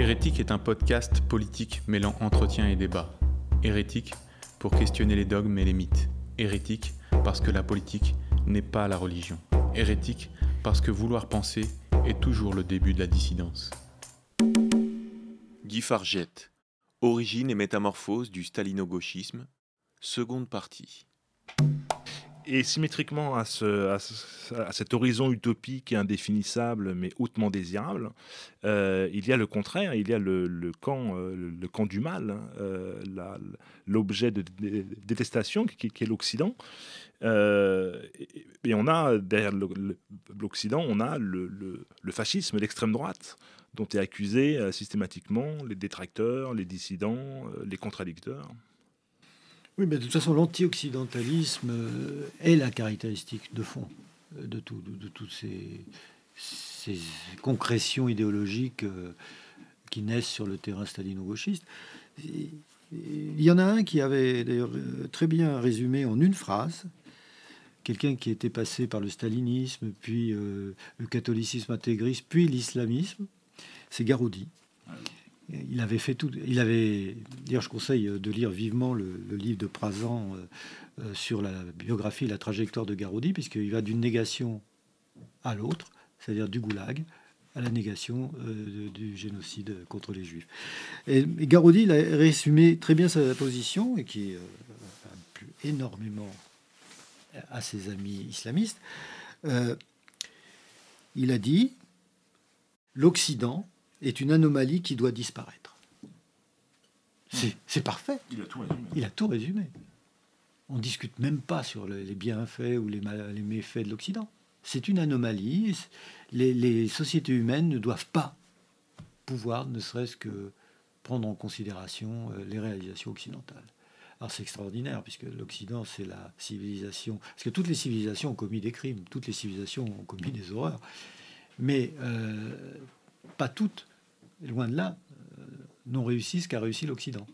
Hérétique est un podcast politique mêlant entretien et débat. Hérétique pour questionner les dogmes et les mythes. Hérétique parce que la politique n'est pas la religion. Hérétique parce que vouloir penser est toujours le début de la dissidence. Guy Fargette, Origine et métamorphose du stalino-gauchisme, seconde partie. Et symétriquement à cet horizon utopique et indéfinissable, mais hautement désirable, il y a le contraire, il y a le camp du mal, l'objet de détestation qui est l'Occident. Et on a, derrière l'Occident, on a le fascisme, l'extrême droite, dont est accusé systématiquement les détracteurs, les dissidents, les contradicteurs. Oui, mais de toute façon, l'anti-occidentalisme est la caractéristique de fond de toutes ces concrétions idéologiques qui naissent sur le terrain stalino-gauchiste. Il y en a un qui avait d'ailleurs très bien résumé en une phrase, quelqu'un qui était passé par le stalinisme, puis le catholicisme intégriste, puis l'islamisme, c'est Garaudy. Il avait fait tout. D'ailleurs, je conseille de lire vivement le livre de Prazan sur la biographie et la trajectoire de Garaudy, puisqu'il va d'une négation à l'autre, c'est-à-dire du goulag, à la négation du génocide contre les Juifs. Et Garaudy il a résumé très bien sa position, et qui a plu énormément à ses amis islamistes. Il a dit « L'Occident est une anomalie qui doit disparaître. » C'est parfait. Il a tout résumé. On ne discute même pas sur les bienfaits ou les méfaits de l'Occident. C'est une anomalie. Les sociétés humaines ne doivent pas pouvoir, ne serait-ce que prendre en considération les réalisations occidentales. Alors c'est extraordinaire, puisque l'Occident, c'est la civilisation. Parce que toutes les civilisations ont commis des crimes, toutes les civilisations ont commis des horreurs. Mais pas toutes, loin de là, n'ont réussi ce qu'a réussi l'Occident.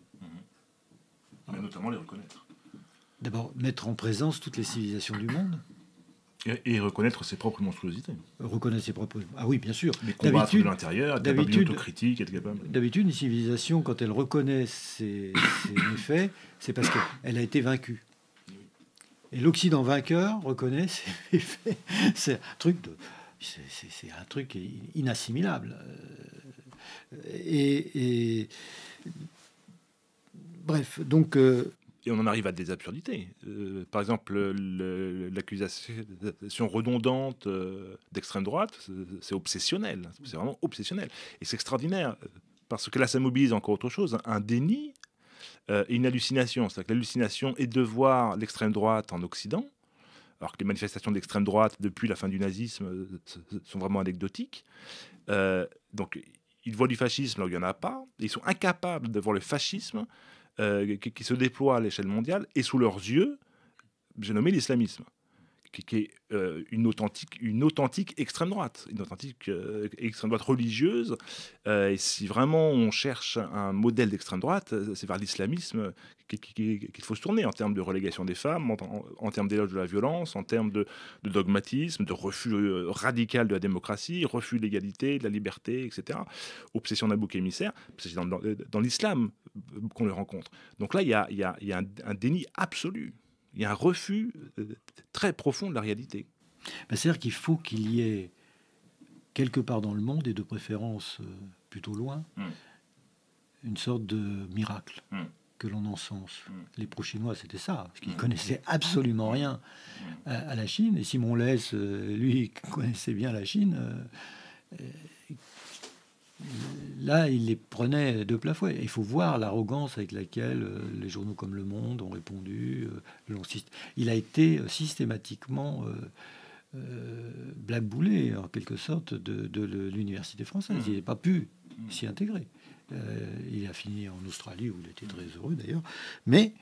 Mais notamment les reconnaître. D'abord, mettre en présence toutes les civilisations du monde. Et reconnaître ses propres monstruosités. Reconnaître ses propres... Ah oui, bien sûr. Les combattre de l'intérieur, être capable d'une autocritique, être capable... D'habitude, une civilisation, quand elle reconnaît ses méfaits, c'est parce qu'elle a été vaincue. Et l'Occident vainqueur reconnaît ses méfaits. C'est un truc inassimilable. Bref, donc... Et on en arrive à des absurdités. Par exemple, l'accusation redondante d'extrême droite, c'est obsessionnel. C'est vraiment obsessionnel. Et c'est extraordinaire, parce que là, ça mobilise encore autre chose, un déni et une hallucination. C'est-à-dire que l'hallucination est de voir l'extrême droite en Occident, alors que les manifestations d'extrême droite, depuis la fin du nazisme, sont vraiment anecdotiques. Donc, ils voient du fascisme là où il n'y en a pas. Ils sont incapables de voir le fascisme qui se déploie à l'échelle mondiale, et sous leurs yeux, j'ai nommé l'islamisme, qui est une authentique extrême droite, une authentique extrême droite religieuse. Et si vraiment on cherche un modèle d'extrême droite, c'est vers l'islamisme qu'il faut se tourner, en termes de relégation des femmes, en termes d'éloge de la violence, en termes de dogmatisme, de refus radical de la démocratie, refus de l'égalité, de la liberté, etc. Obsession d'un bouc émissaire, c'est dans l'islam qu'on le rencontre. Donc là, il y a un déni absolu. Il y a un refus très profond de la réalité. C'est-à-dire qu'il faut qu'il y ait, quelque part dans le monde, et de préférence plutôt loin, une sorte de miracle que l'on encense. Les pro-chinois, c'était ça, parce qu'ils ne connaissaient absolument rien à la Chine. Et Simon Leys, lui, connaissait bien la Chine. Là, il les prenait de plein fouet. Il faut voir l'arrogance avec laquelle les journaux comme Le Monde ont répondu. Il a été systématiquement blackboulé, en quelque sorte, de l'université française. Il n'a pas pu s'y intégrer. Il a fini en Australie, où il était très heureux d'ailleurs. Mais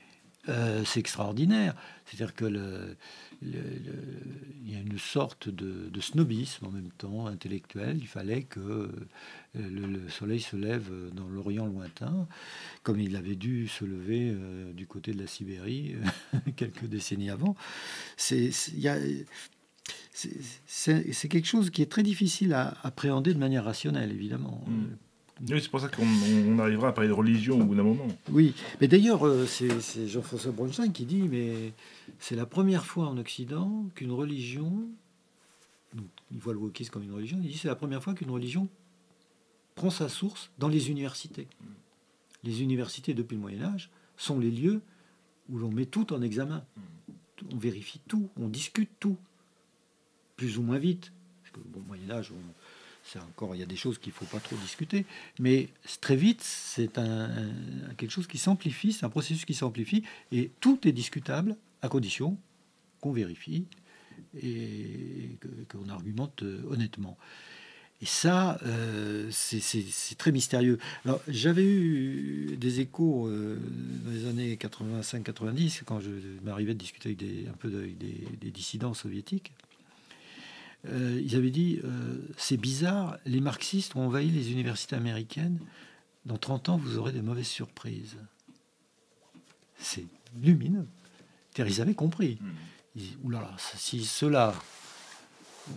c'est extraordinaire. C'est-à-dire que il y a une sorte de snobisme en même temps intellectuel. Il fallait que le soleil se lève dans l'Orient lointain, comme il avait dû se lever du côté de la Sibérie quelques décennies avant. C'est quelque chose qui est très difficile à appréhender de manière rationnelle, évidemment. Oui, c'est pour ça qu'on arrivera à parler de religion au bout d'un moment. Oui, mais d'ailleurs, c'est Jean-François Bronstein qui dit, mais c'est la première fois en Occident qu'une religion, donc il voit le wokisme comme une religion, il dit c'est la première fois qu'une religion prend sa source dans les universités. Les universités, depuis le Moyen-Âge, sont les lieux où l'on met tout en examen. On vérifie tout, on discute tout, plus ou moins vite. Parce que, bon, au Moyen-Âge, il y a des choses qu'il ne faut pas trop discuter, mais très vite, c'est quelque chose qui s'amplifie, c'est un processus qui s'amplifie, et tout est discutable à condition qu'on vérifie et qu'on argumente honnêtement. Et ça, c'est très mystérieux. Alors, j'avais eu des échos dans les années 85-90, quand je m'arrivais de discuter avec des dissidents soviétiques. Ils avaient dit, c'est bizarre, les marxistes ont envahi les universités américaines. Dans 30 ans, vous aurez des mauvaises surprises. C'est lumineux. Ils avaient compris. Ils disaient, oulala, si ceux-là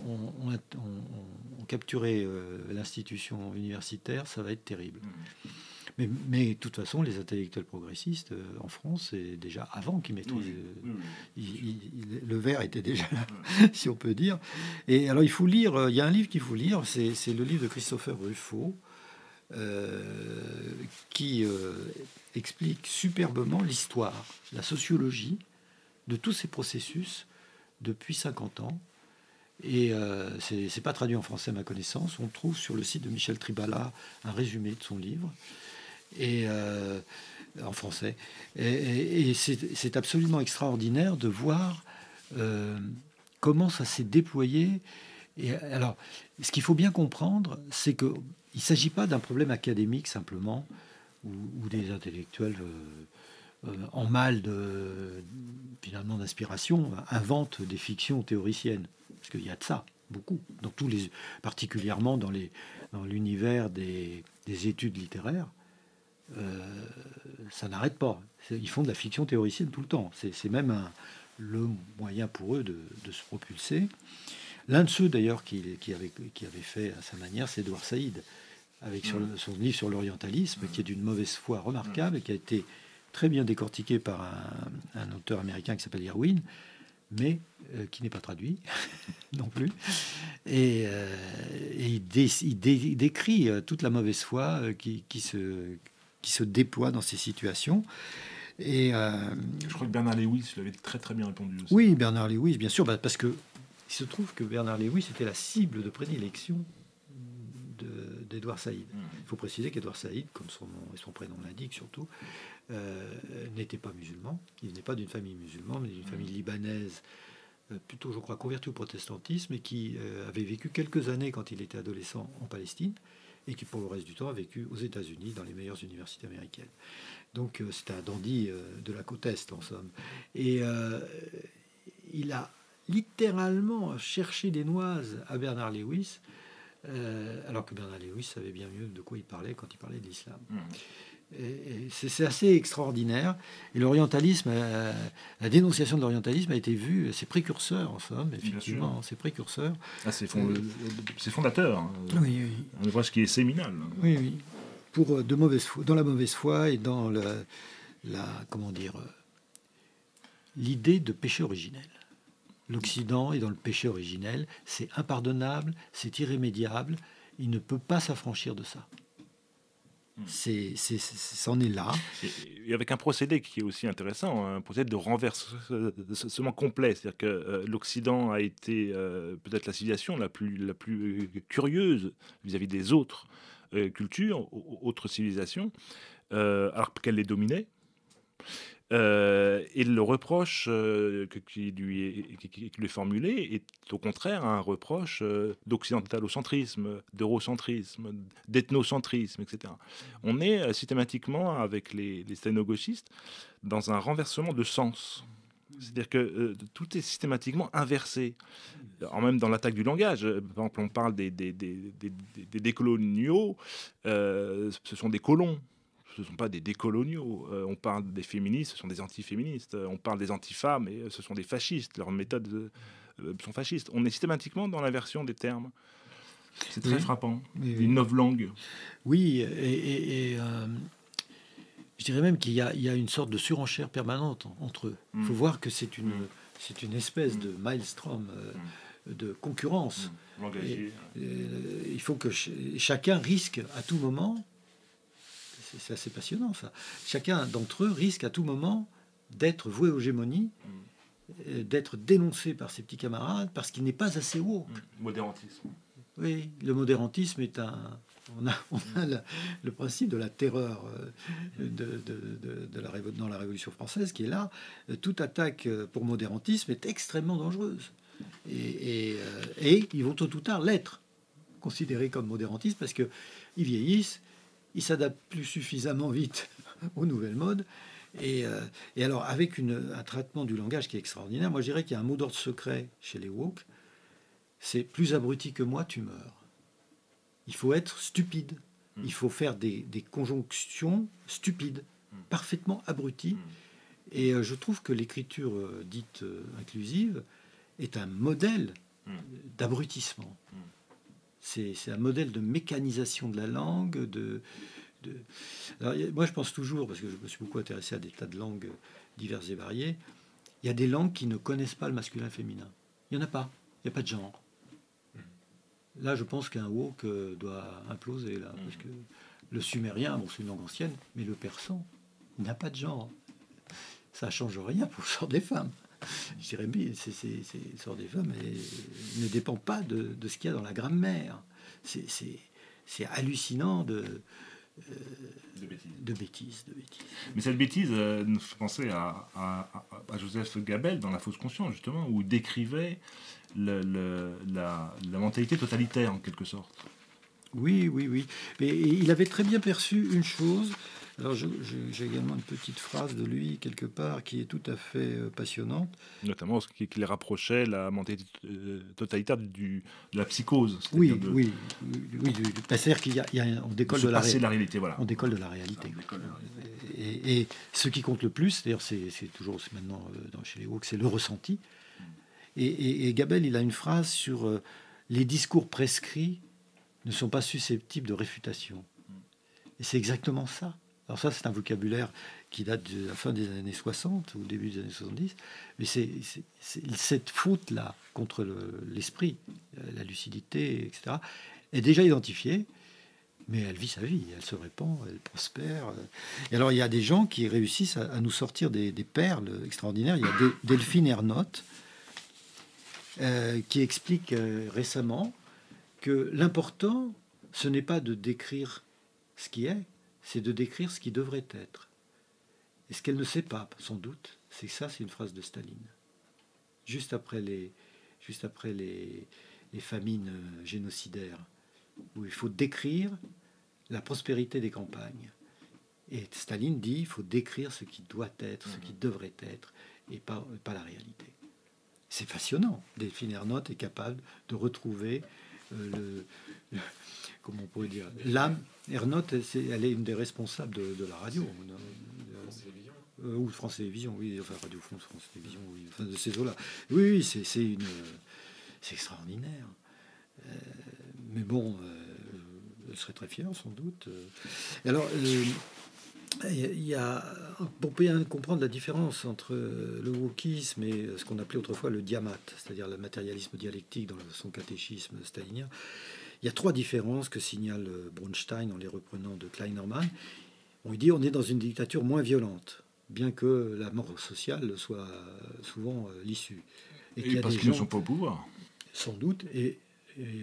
ont capturé l'institution universitaire, ça va être terrible. Mais de toute façon, les intellectuels progressistes en France, c'est déjà avant qu'ils maîtrisent. Le verre était déjà là, si on peut dire. Et alors, il faut lire. Il y a un livre qu'il faut lire. C'est le livre de Christopher Rufo, qui explique superbement l'histoire, la sociologie de tous ces processus depuis 50 ans. Et c'est pas traduit en français à ma connaissance. On trouve sur le site de Michel Tribala un résumé de son livre. Et en français. Et c'est absolument extraordinaire de voir comment ça s'est déployé. Et alors, ce qu'il faut bien comprendre, c'est qu'il ne s'agit pas d'un problème académique simplement, où des intellectuels en mal finalement d'inspiration inventent des fictions théoriciennes. Parce qu'il y a de ça, beaucoup. Particulièrement dans l'univers des études littéraires. Ça n'arrête pas. Ils font de la fiction théoricienne tout le temps. C'est même le moyen pour eux de se propulser. L'un de ceux d'ailleurs qui avait fait à sa manière, c'est Edward Said, avec son livre sur l'orientalisme, qui est d'une mauvaise foi remarquable et qui a été très bien décortiqué par un auteur américain qui s'appelle Irwin, mais qui n'est pas traduit non plus. Et il décrit toute la mauvaise foi qui se déploie dans ces situations. Et je crois que Bernard Lewis l'avait très très bien répondu aussi. Oui, Bernard Lewis, bien sûr, parce que il se trouve que Bernard Lewis était la cible de prédilection d'Edward Said. Il faut préciser qu'Edward Said, comme son nom et son prénom l'indiquent surtout, n'était pas musulman. Il n'est pas d'une famille musulmane, mais d'une famille libanaise, plutôt, je crois, convertie au protestantisme, et qui avait vécu quelques années quand il était adolescent en Palestine, et qui, pour le reste du temps, a vécu aux États-Unis, dans les meilleures universités américaines. Donc, c'était un dandy de la côte Est, en somme. Et il a littéralement cherché des noises à Bernard Lewis, alors que Bernard Lewis savait bien mieux de quoi il parlait quand il parlait de l'islam. Et c'est assez extraordinaire. Et l'orientalisme, la dénonciation de l'orientalisme a été vue, c'est précurseur en somme, effectivement, c'est précurseur. Ah, c'est fondateur. Hein. Oui. Un ouvrage qui est séminal. Oui. Pour dans la mauvaise foi et dans l'idée de péché originel. L'Occident est dans le péché originel, c'est impardonnable, c'est irrémédiable, il ne peut pas s'affranchir de ça. C'en est là. Et avec un procédé qui est aussi intéressant, un procédé de renversement complet. C'est-à-dire que l'Occident a été peut-être la civilisation la plus curieuse vis-à-vis des autres cultures, autres civilisations, alors qu'elle les dominait. Et le reproche qui lui est formulé est au contraire un reproche d'occidentalocentrisme, d'eurocentrisme, d'ethnocentrisme, etc. On est systématiquement, avec les sténogauchistes, dans un renversement de sens. C'est-à-dire que tout est systématiquement inversé. Alors même dans l'attaque du langage, par exemple, on parle des décoloniaux, ce sont des colons. Ce ne sont pas des décoloniaux. On parle des féministes, ce sont des antiféministes. On parle des antifemmes, et ce sont des fascistes. Leurs méthodes sont fascistes. On est systématiquement dans l'inversion des termes. C'est très Oui. frappant. Oui, Une novlangue. Oui, je dirais même qu'il y a une sorte de surenchère permanente entre eux. Il faut voir que c'est une espèce de maelstrom, de concurrence. L'engagé. Il faut que chacun risque à tout moment, c'est assez passionnant ça, chacun d'entre eux risque à tout moment d'être voué aux gémonies, d'être dénoncé par ses petits camarades parce qu'il n'est pas assez woke. Modérantisme. Oui, le modérantisme est on a le principe de la terreur dans la Révolution française qui est là. Toute attaque pour modérantisme est extrêmement dangereuse. Et ils vont tôt ou tard l'être, considérés comme modérantistes, parce qu'ils vieillissent, ils s'adaptent plus suffisamment vite aux nouvelles modes. Et alors, avec un traitement du langage qui est extraordinaire, moi je dirais qu'il y a un mot d'ordre secret chez les woke, c'est plus abruti que moi, tu meurs. Il faut être stupide. Il faut faire des conjonctions stupides, parfaitement abruties. Et je trouve que l'écriture dite inclusive est un modèle d'abrutissement. C'est un modèle de mécanisation de la langue. Alors, moi, je pense toujours, parce que je me suis beaucoup intéressé à des tas de langues diverses et variées, il y a des langues qui ne connaissent pas le masculin-féminin. Il n'y en a pas. Il n'y a pas de genre. Là, je pense qu'un woke doit imploser, là, parce que le sumérien, bon, c'est une langue ancienne, mais le persan, il n'a pas de genre. Ça ne change rien pour le sort des femmes. Je dirais bien, le sort des femmes ne dépend pas de ce qu'il y a dans la grammaire. C'est hallucinant de bêtises. Mais cette bêtise nous fait penser à Joseph Gabel dans La fausse conscience, justement, où il décrivait la mentalité totalitaire, en quelque sorte. Oui. Mais il avait très bien perçu une chose. Alors j'ai également une petite phrase de lui, quelque part, qui est tout à fait passionnante. Notamment ce qu'il rapprochait la mentalité totalitaire de la psychose. Oui. C'est-à-dire qu'on décolle de la réalité. Voilà. On décolle de la réalité. Et ce qui compte le plus, d'ailleurs, c'est maintenant chez les woke, c'est le ressenti. Et Gabel, il a une phrase sur les discours prescrits ne sont pas susceptibles de réfutation. Et c'est exactement ça. Alors ça, c'est un vocabulaire qui date de la fin des années 60 ou début des années 70. Mais c'est cette faute-là contre l'esprit, la lucidité, etc., est déjà identifiée, mais elle vit sa vie, elle se répand, elle prospère. Et alors, il y a des gens qui réussissent à nous sortir des perles extraordinaires. Il y a Delphine Ernotte qui explique récemment que l'important, ce n'est pas de décrire ce qui est, c'est de décrire ce qui devrait être. Et ce qu'elle ne sait pas, sans doute, c'est une phrase de Staline. Juste après les famines génocidaires, où il faut décrire la prospérité des campagnes. Et Staline dit, il faut décrire ce qui doit être, ce qui devrait être, et pas la réalité. C'est passionnant. Delphine Ernotte est capable de retrouver comment on pourrait dire, l'âme. Ernotte, elle est une des responsables de la radio. Ou France Télévisions, oui, enfin Radio France Télévisions, oui, enfin, de ces eaux-là. Oui, c'est extraordinaire. Mais bon, elle serait très fière, sans doute. Et alors, pour bien comprendre la différence entre le wokisme et ce qu'on appelait autrefois le diamat, c'est-à-dire le matérialisme dialectique dans son catéchisme stalinien, il y a 3 différences que signale Bronstein en les reprenant de Kleinerman. On dit on est dans une dictature moins violente, bien que la mort sociale soit souvent l'issue. Et parce qu'ils ne sont pas au pouvoir. Sans doute, et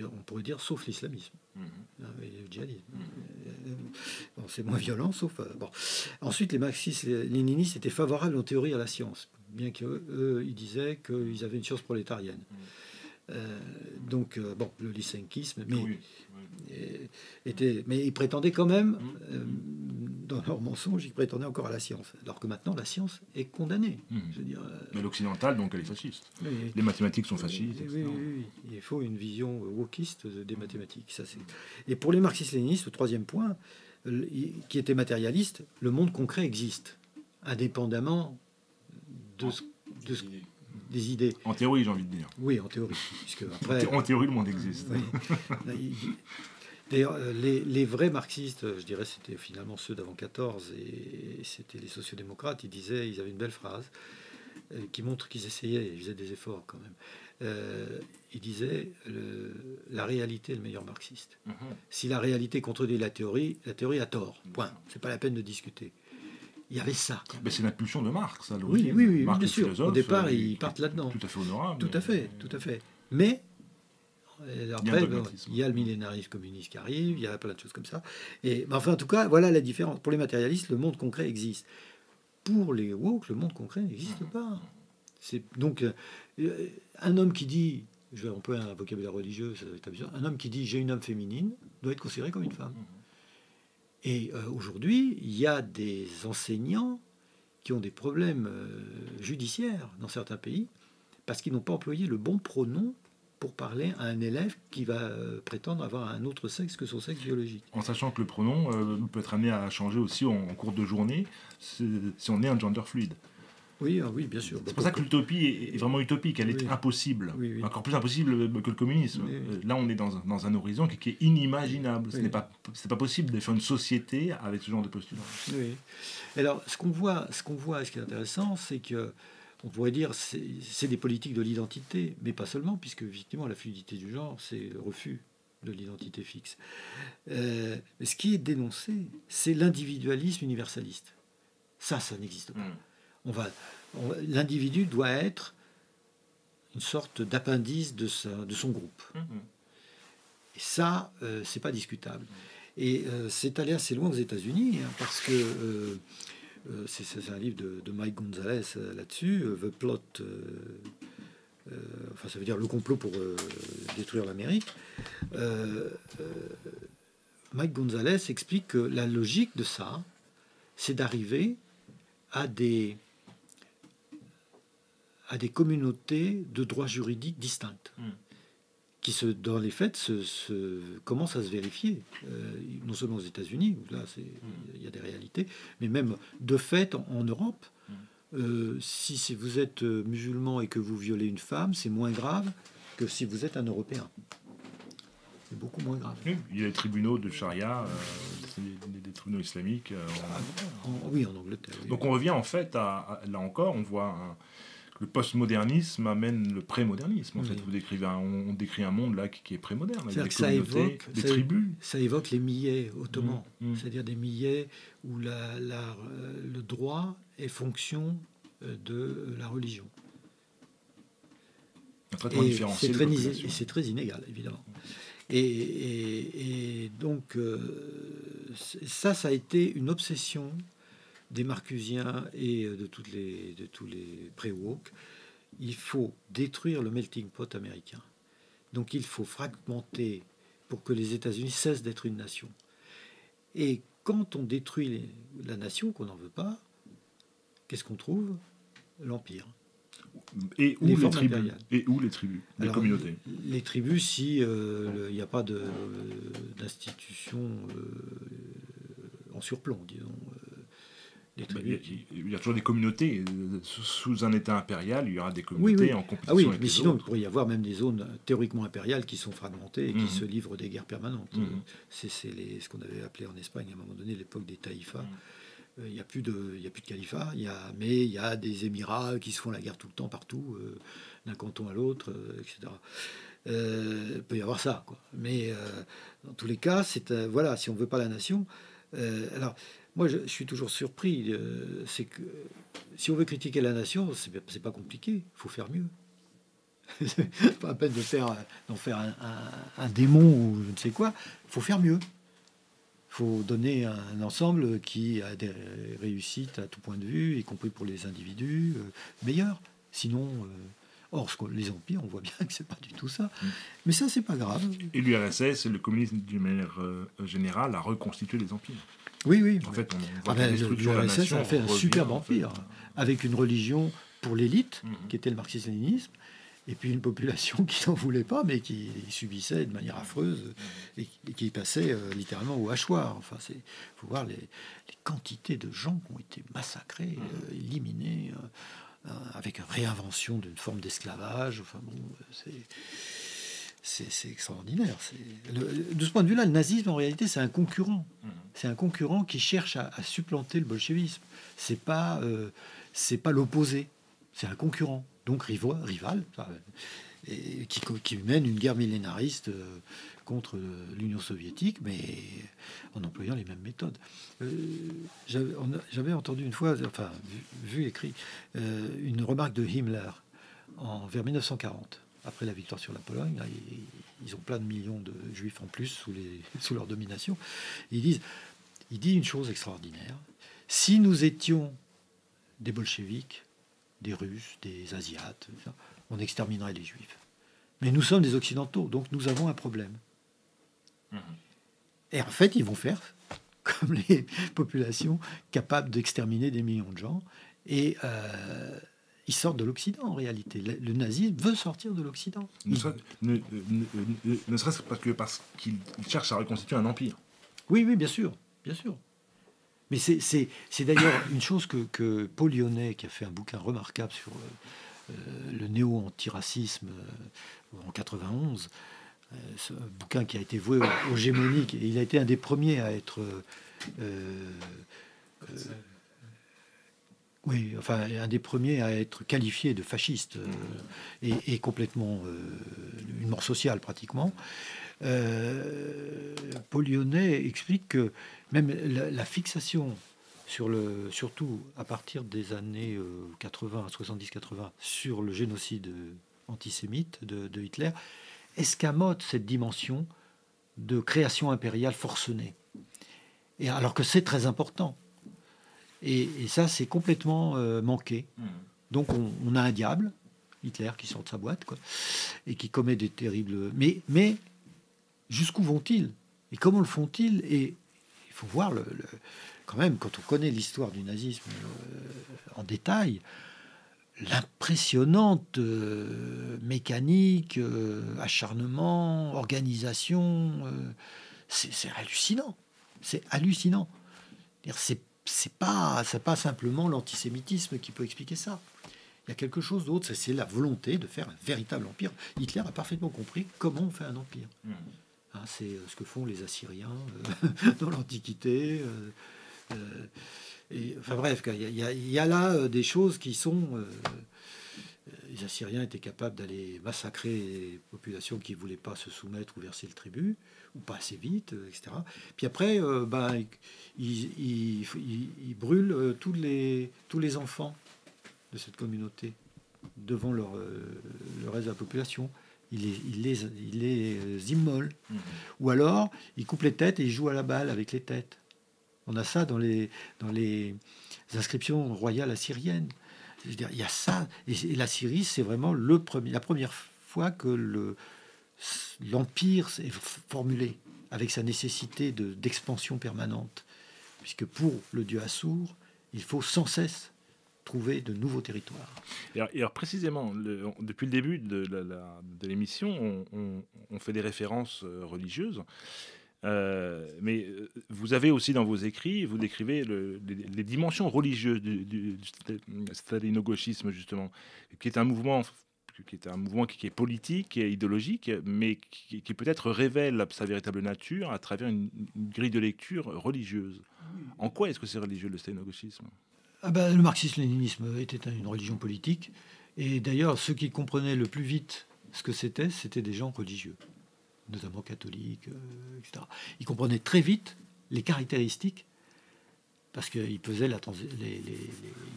on pourrait dire sauf l'islamisme. Et le djihadisme. Bon, c'est moins violent, sauf... bon. Ensuite, les marxistes-léninistes étaient favorables en théorie à la science, bien qu'eux, ils disaient qu'ils avaient une science prolétarienne. Donc, le lysenkisme, mais ils prétendaient quand même, dans leur mensonge, ils prétendaient encore à la science, alors que maintenant, la science est condamnée. Je veux dire, mais l'occidental, donc, elle est fasciste. Les mathématiques sont fascistes. Oui, il faut une vision wokiste des mathématiques. Ça, et pour les marxistes-léninistes, le 3e point, qui était matérialiste, le monde concret existe, indépendamment des idées. En théorie, j'ai envie de dire. Oui, en théorie. Puisque après, En théorie, le monde existe. oui. D'ailleurs, les vrais marxistes, je dirais, c'était finalement ceux d'avant 14, et c'était les sociodémocrates. Ils avaient une belle phrase qui montre qu'ils essayaient, ils faisaient des efforts quand même. Ils disaient la réalité est le meilleur marxiste. Si la réalité contredit la théorie a tort. Point. C'est pas la peine de discuter. Il y avait ça. Mais c'est l'impulsion de Marx, à Oui, l'origine. oui, oui, Marx, bien sûr. philosophe, Au départ, ils partent là-dedans. Tout à fait honorable. Tout à fait, tout à fait. Mais après, dogmatisme. il y a le millénarisme communiste qui arrive, il y a plein de choses comme ça. Mais enfin, en tout cas, voilà la différence. Pour les matérialistes, le monde concret existe. Pour les woke, le monde concret n'existe pas. C'est donc un homme qui dit, je vais employer un vocabulaire religieux, ça va être abusé, un homme qui dit j'ai une âme féminine doit être considéré comme une femme. Et aujourd'hui, il y a des enseignants qui ont des problèmes judiciaires dans certains pays parce qu'ils n'ont pas employé le bon pronom pour parler à un élève qui va prétendre avoir un autre sexe que son sexe biologique. En sachant que le pronom peut être amené à changer aussi en cours de journée si on est un gender fluide. Oui, oui, bien sûr. C'est pour ça que l'utopie est vraiment utopique, elle est Oui. impossible. Oui, oui. Encore plus impossible que le communisme. Oui. Là, on est dans un horizon qui est inimaginable. Oui. C'est pas possible de faire une société avec ce genre de postulat. Oui. Alors, ce qu'on voit, ce qui est intéressant, c'est que on pourrait dire c'est des politiques de l'identité, mais pas seulement, puisque effectivement la fluidité du genre, c'est le refus de l'identité fixe. Mais ce qui est dénoncé, c'est l'individualisme universaliste. Ça n'existe pas. L'individu doit être une sorte d'appendice de son groupe. Et ça, c'est pas discutable. Et c'est allé assez loin aux États-Unis, hein, parce que c'est un livre de Mike Gonzalez là-dessus, The Plot, enfin ça veut dire le complot pour détruire l'Amérique. Mike Gonzalez explique que la logique de ça, c'est d'arriver à des communautés de droits juridiques distinctes, qui, dans les faits, commencent à se vérifier, non seulement aux États-Unis, où là, il y a des réalités, mais même de fait en Europe. Si vous êtes musulman et que vous violez une femme, c'est moins grave que si vous êtes un Européen. C'est beaucoup moins grave. Oui, il y a les tribunaux de charia, des tribunaux islamiques. Oui, en Angleterre. Oui. Donc on revient en fait là encore, on voit le postmodernisme amène le prémodernisme. En fait, on décrit un monde là qui est prémoderne, avec des communautés, des tribus. Ça évoque les millets ottomans, c'est-à-dire des millets où le droit est fonction de la religion. Un traitement différencié. C'est très inégal, évidemment. Et donc, ça a été une obsession des Marcusiens et de tous les pré-woke. Il faut détruire le melting pot américain. Donc il faut fragmenter pour que les États-Unis cessent d'être une nation. Et quand on détruit la nation, qu'on n'en veut pas, qu'est-ce qu'on trouve? L'empire. Et où les tribus? Les communautés? Les tribus, si il n'y a pas d'institution en surplomb, disons. Il y a toujours des communautés. Sous un État impérial, il y aura des communautés en compétition avec mais les sinon, autres. il pourrait y avoir même des zones théoriquement impériales qui sont fragmentées et qui se livrent des guerres permanentes. C'est ce qu'on avait appelé en Espagne à un moment donné l'époque des taïfas. Il n'y a plus de califat, mais il y a des émirats qui se font la guerre tout le temps, partout, d'un canton à l'autre, etc. Il peut y avoir ça, quoi. Mais dans tous les cas, voilà, si on ne veut pas la nation... alors, moi, je suis toujours surpris. C'est que si on veut critiquer la nation, c'est pas compliqué. Il faut faire mieux. C'est pas la peine d'en faire un démon ou je ne sais quoi. Il faut faire mieux. Il faut donner un ensemble qui a des réussites à tout point de vue, y compris pour les individus, meilleurs. Sinon, les empires, on voit bien que c'est pas du tout ça. Mais ça, c'est pas grave. Et l'URSS, le communisme d'une manière générale, a reconstitué les empires. Oui. En fait, on voit que la destruction de la l'URSS nation a fait un revient, superbe en fait. empire, avec une religion pour l'élite, qui était le marxisme-léninisme, et puis une population qui n'en voulait pas, mais qui subissait de manière affreuse, et qui passait littéralement au hachoir. Enfin, il faut voir les quantités de gens qui ont été massacrés, éliminés, avec une réinvention d'une forme d'esclavage. Enfin bon, c'est extraordinaire. De ce point de vue-là, le nazisme, en réalité, c'est un concurrent. C'est un concurrent qui cherche à supplanter le bolchevisme. C'est pas l'opposé. C'est un concurrent, donc rival, et qui mène une guerre millénariste contre l'Union soviétique, mais en employant les mêmes méthodes. J'avais entendu une fois, enfin vu écrit, une remarque de Himmler vers 1940. Après la victoire sur la Pologne, là, ils ont plein de millions de juifs en plus sous leur domination. Il dit une chose extraordinaire. Si nous étions des bolcheviks, des Russes, des Asiates, on exterminerait les Juifs. Mais nous sommes des Occidentaux, donc nous avons un problème. Et en fait, ils vont faire comme les populations capables d'exterminer des millions de gens. Et ils sortent de l'Occident, en réalité. Le nazisme veut sortir de l'Occident. Ne serait-ce parce qu'il cherche à reconstituer un empire. Oui, bien sûr, bien sûr. Mais c'est d'ailleurs une chose que Paul Lyonnais, qui a fait un bouquin remarquable sur le néo-antiracisme en 91, ce bouquin qui a été voué au gémonique, et il a été un des premiers à être un des premiers à être qualifié de fasciste et complètement une mort sociale pratiquement. Paul Lyonnais explique que même la fixation surtout à partir des années 80, 70-80, sur le génocide antisémite de Hitler, escamote cette dimension de création impériale forcenée. Et alors que c'est très important. Et ça, c'est complètement manqué. Donc on a un diable, Hitler, qui sort de sa boîte, quoi, et qui commet des terribles... Mais jusqu'où vont-ils? Et comment le font-ils? Et il faut voir, quand même, quand on connaît l'histoire du nazisme en détail, l'impressionnante mécanique, acharnement, organisation, c'est hallucinant. C'est hallucinant. C'est pas simplement l'antisémitisme qui peut expliquer ça. Il y a quelque chose d'autre, c'est la volonté de faire un véritable empire. Hitler a parfaitement compris comment on fait un empire. C'est ce que font les Assyriens dans l'Antiquité. Enfin bref, il y a là des choses qui sont... les Assyriens étaient capables d'aller massacrer les populations qui ne voulaient pas se soumettre ou verser le tribut, ou pas assez vite, etc. Puis après, ils brûlent tous les enfants de cette communauté devant le reste de la population. Il les immole. Ou alors, ils coupent les têtes et ils jouent à la balle avec les têtes. On a ça dans les inscriptions royales assyriennes. Je veux dire, il y a ça. Et la Syrie, c'est vraiment la première fois que l'empire est formulé avec sa nécessité d'expansion permanente. Puisque pour le dieu Assour, il faut sans cesse trouver de nouveaux territoires. Et alors précisément, depuis le début de l'émission, on fait des références religieuses. Mais vous avez aussi dans vos écrits, vous décrivez les dimensions religieuses du stalino-gauchisme, justement, qui est un mouvement qui est politique et idéologique, mais qui peut-être révèle sa véritable nature à travers une grille de lecture religieuse. En quoi est-ce que c'est religieux, le stalino-gauchisme? Le marxisme-léninisme était une religion politique, et d'ailleurs ceux qui comprenaient le plus vite ce que c'était des gens religieux, notamment catholiques, etc. Ils comprenaient très vite les caractéristiques, parce qu'ils pesaient ils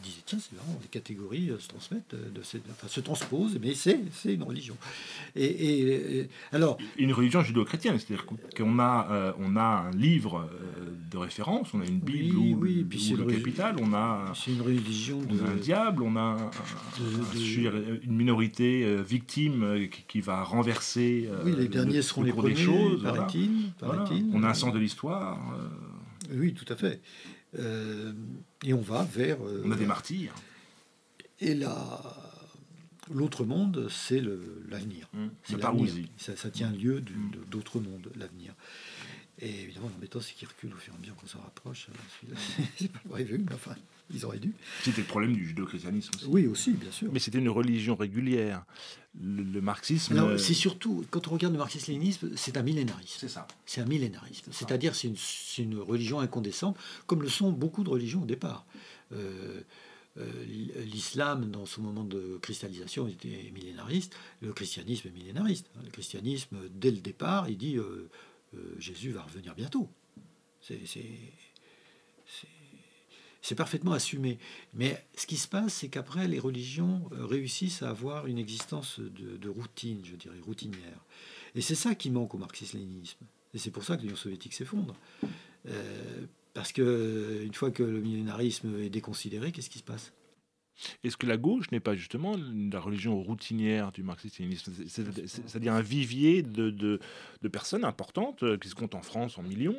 disaient tiens, c'est vraiment, les catégories se transmettent, se transposent, mais c'est une religion. Alors une religion judéo-chrétienne, c'est-à-dire qu'on a un livre de référence, on a une Bible ou le Capital, on a une religion, on a un diable, on a une minorité victime qui va renverser. Les derniers seront les premiers, choses, paraît-il. On a un sens de l'histoire. Oui, tout à fait. Et on va vers... on a des martyrs. Et l'autre monde, c'est l'avenir. La parousie. Ça tient lieu d'autres mondes, l'avenir. Et évidemment, l'embêtant, c'est qu'ils reculent au fur et à mesure qu'on s'en rapproche. C'est pas prévu, mais enfin, ils auraient dû. C'était le problème du judéo-christianisme aussi. Oui, aussi, bien sûr. Mais c'était une religion régulière. Le marxisme... Alors, c'est surtout, quand on regarde le marxisme-léninisme, c'est un millénarisme. C'est ça. C'est un millénarisme. C'est-à-dire, c'est une religion incandescente, comme le sont beaucoup de religions au départ. L'islam, dans son moment de cristallisation, était millénariste. Le christianisme est millénariste. Le christianisme, dès le départ, il dit Jésus va revenir bientôt. C'est parfaitement assumé. Mais ce qui se passe, c'est qu'après, les religions réussissent à avoir une existence de routine, je dirais, routinière. Et c'est ça qui manque au marxisme-léninisme. Et c'est pour ça que l'Union soviétique s'effondre. Parce qu'une fois que le millénarisme est déconsidéré, qu'est-ce qui se passe ? Est-ce que la gauche n'est pas justement la religion routinière du marxisme-léninisme, c'est-à-dire un vivier de personnes importantes qui se comptent en France en millions,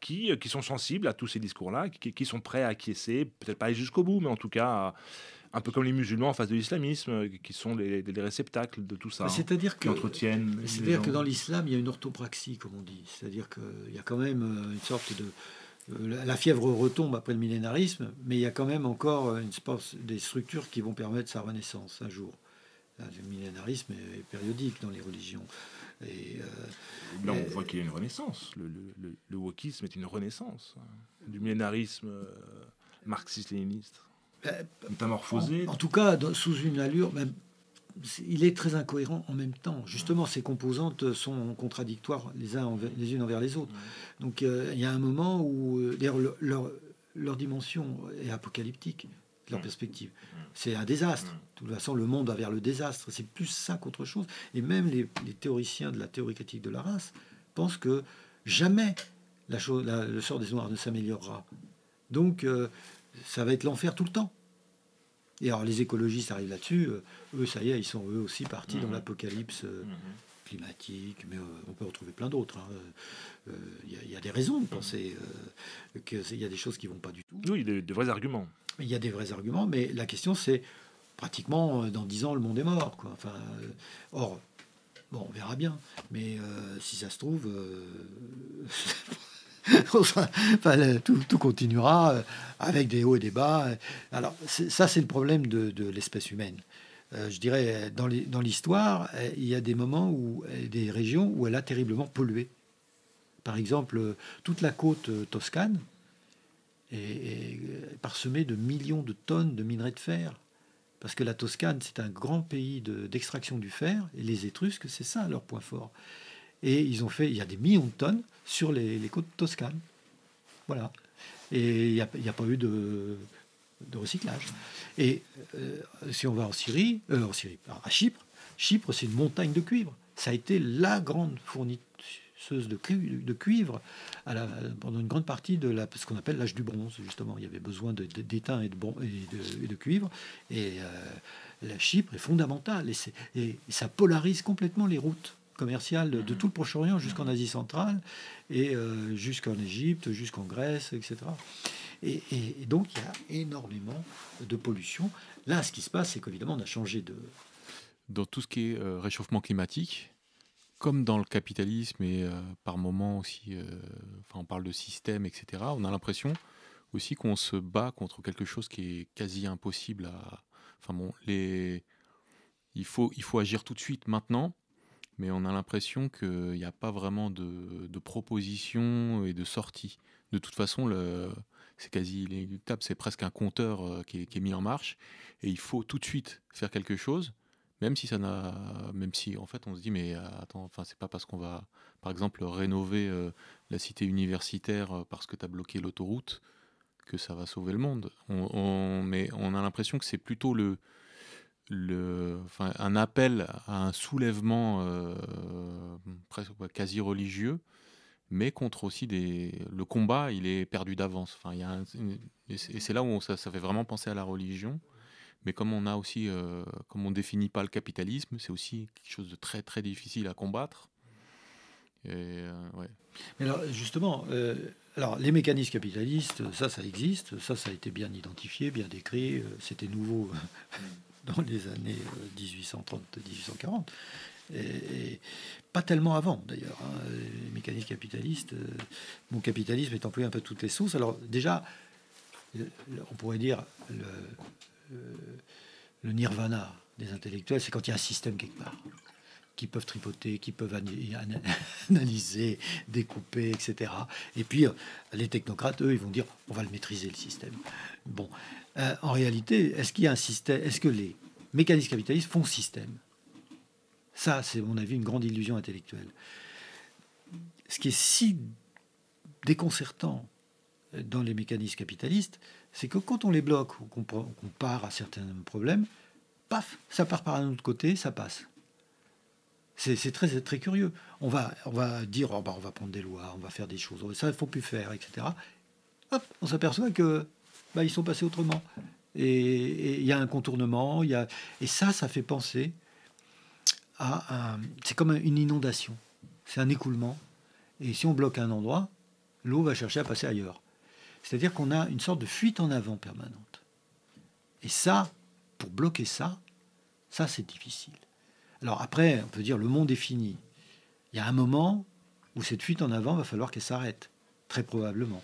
qui sont sensibles à tous ces discours-là, qui sont prêts à acquiescer, peut-être pas aller jusqu'au bout, mais en tout cas, un peu comme les musulmans en face de l'islamisme, qui sont les réceptacles de tout ça, c'est-à-dire qui entretiennent. C'est-à-dire que dans l'islam, il y a une orthopraxie, comme on dit. C'est-à-dire qu'il y a quand même une sorte de... La fièvre retombe après le millénarisme, mais il y a quand même encore des structures qui vont permettre sa renaissance un jour. Le millénarisme est périodique dans les religions. Là, on voit qu'il y a une renaissance. Le wokisme est une renaissance du millénarisme marxiste-léniniste. Métamorphosé. En tout cas, sous une allure... il est très incohérent en même temps. Justement, ces composantes sont contradictoires les unes envers les autres. Donc, il y a un moment où, d'ailleurs, leur dimension est apocalyptique, leur perspective. C'est un désastre. De toute façon, le monde va vers le désastre. C'est plus ça qu'autre chose. Et même les théoriciens de la théorie critique de la race pensent que jamais le sort des Noirs ne s'améliorera. Donc, ça va être l'enfer tout le temps. Et alors les écologistes arrivent là-dessus, eux, ça y est, ils sont eux aussi partis dans l'apocalypse climatique, mais on peut en trouver plein d'autres. Il y a des raisons de penser qu'il y a des choses qui ne vont pas du tout. Oui, de vrais arguments. Il y a des vrais arguments, mais la question c'est, pratiquement, dans 10 ans, le monde est mort, quoi. Enfin, or, bon, on verra bien, mais si ça se trouve... enfin, tout continuera avec des hauts et des bas. Alors, ça, c'est le problème de l'espèce humaine. Je dirais, dans l'histoire, il y a des moments où des régions où elle a terriblement pollué. Par exemple, toute la côte toscane est parsemée de millions de tonnes de minerais de fer. Parce que la Toscane, c'est un grand pays d'extraction du fer, et les Étrusques, c'est ça leur point fort. Et il y a des millions de tonnes sur les côtes toscanes. Voilà. Et il n'y a pas eu de recyclage. Et si on va à Chypre, c'est une montagne de cuivre. Ça a été la grande fournisseuse de cuivre pendant une grande partie de ce qu'on appelle l'âge du bronze, justement. Il y avait besoin d'étain et de cuivre. Et la Chypre est fondamentale. Et ça polarise complètement les routes commerciales de tout le Proche-Orient jusqu'en Asie centrale et jusqu'en Égypte, jusqu'en Grèce, etc. Et donc, il y a énormément de pollution. Là, ce qui se passe, c'est qu'évidemment, on a changé de... Dans tout ce qui est réchauffement climatique, comme dans le capitalisme et par moments aussi, on parle de système, etc., on a l'impression aussi qu'on se bat contre quelque chose qui est quasi impossible à... Il faut agir tout de suite, maintenant, mais on a l'impression qu'il n'y a pas vraiment de proposition et de sortie. De toute façon, c'est quasi inéluctable, c'est presque un compteur qui est mis en marche, et il faut tout de suite faire quelque chose, même si en fait on se dit mais attends, c'est pas parce qu'on va par exemple rénover la cité universitaire parce que tu as bloqué l'autoroute que ça va sauver le monde. Mais on a l'impression que c'est plutôt un appel à un soulèvement presque quasi religieux, mais contre aussi le combat, il est perdu d'avance. Et c'est là où ça fait vraiment penser à la religion. Mais comme on a aussi, comme on définit pas le capitalisme, c'est aussi quelque chose de très très difficile à combattre. Et, ouais. Mais alors justement, les mécanismes capitalistes, ça existe, ça a été bien identifié, bien décrit. C'était nouveau dans les années 1830-1840. Et pas tellement avant, d'ailleurs. Les mécanismes capitalistes, mon capitalisme est employé un peu toutes les sauces. Alors déjà, on pourrait dire le nirvana des intellectuels, c'est quand il y a un système quelque part, qui peuvent tripoter, qui peuvent analyser, découper, etc. Et puis, les technocrates, eux, ils vont dire, on va le maîtriser, le système. Bon, en réalité, est-ce qu'il y a un système? Est-ce que les mécanismes capitalistes font système? Ça, c'est, à mon avis, une grande illusion intellectuelle. Ce qui est si déconcertant dans les mécanismes capitalistes, c'est que quand on les bloque ou qu'on part à certains problèmes, paf, ça part par un autre côté, ça passe. C'est très, très curieux. On va dire, on va prendre des lois, on va faire des choses, ça, il ne faut plus faire, etc. Hop, on s'aperçoit que ils sont passés autrement. Et il y a un contournement, et ça fait penser c'est comme une inondation, c'est un écoulement. Et si on bloque un endroit, l'eau va chercher à passer ailleurs. C'est-à-dire qu'on a une sorte de fuite en avant permanente. Et ça, pour bloquer ça, c'est difficile. Alors après, on peut dire le monde est fini. Il y a un moment où cette fuite en avant va falloir qu'elle s'arrête, très probablement.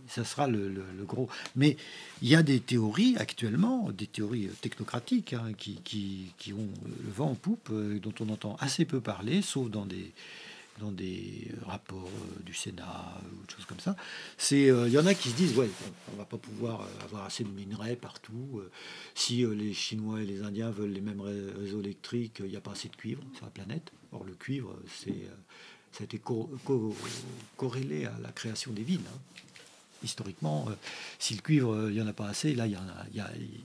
Ça sera le gros. Mais il y a des théories actuellement, des théories technocratiques, qui ont le vent en poupe, dont on entend assez peu parler, sauf dans des rapports du Sénat ou des choses comme ça. Il y en a qui se disent, ouais, on va pas pouvoir avoir assez de minerais partout. Si les Chinois et les Indiens veulent les mêmes réseaux électriques, il n'y a pas assez de cuivre sur la planète. Or, le cuivre, ça a été corrélé à la création des villes. Historiquement, si le cuivre, il n'y en a pas assez, là,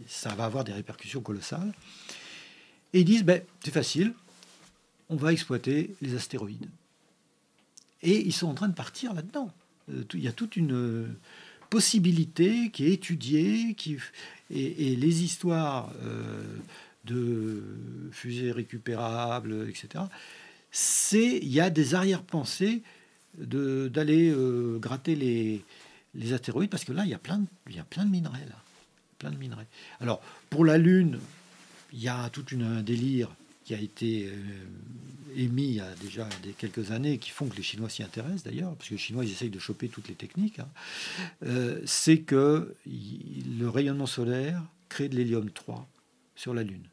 ça va avoir des répercussions colossales. Et ils disent, c'est facile, on va exploiter les astéroïdes. Et ils sont en train de partir là-dedans. Il y a toute une possibilité qui est étudiée, et les histoires de fusées récupérables, etc., il y a des arrière-pensées d'aller gratter les astéroïdes, parce que là, il y a plein de minerais, là. Plein de minerais. Alors, pour la Lune, il y a tout un délire qui a été émis il y a déjà quelques années, qui font que les Chinois s'y intéressent d'ailleurs, parce que les Chinois, ils essayent de choper toutes les techniques, c'est que le rayonnement solaire crée de l'hélium-3 sur la Lune.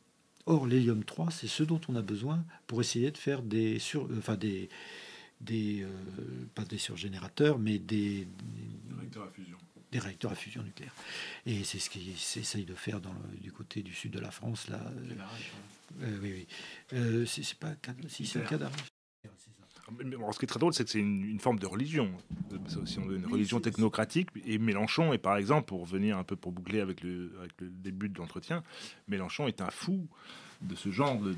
Or, l'hélium-3, c'est ce dont on a besoin pour essayer de faire pas des surgénérateurs, mais des réacteurs à fusion nucléaire. Et c'est ce qu'ils essayent de faire du côté du sud de la France, là. Oui. C'est pas c'est Cadarache. Alors, ce qui est très drôle, c'est que c'est une forme de religion. C'est aussi une religion technocratique. Et Mélenchon est, par exemple, pour venir un peu pour boucler avec le début de l'entretien, Mélenchon est un fou de ce genre de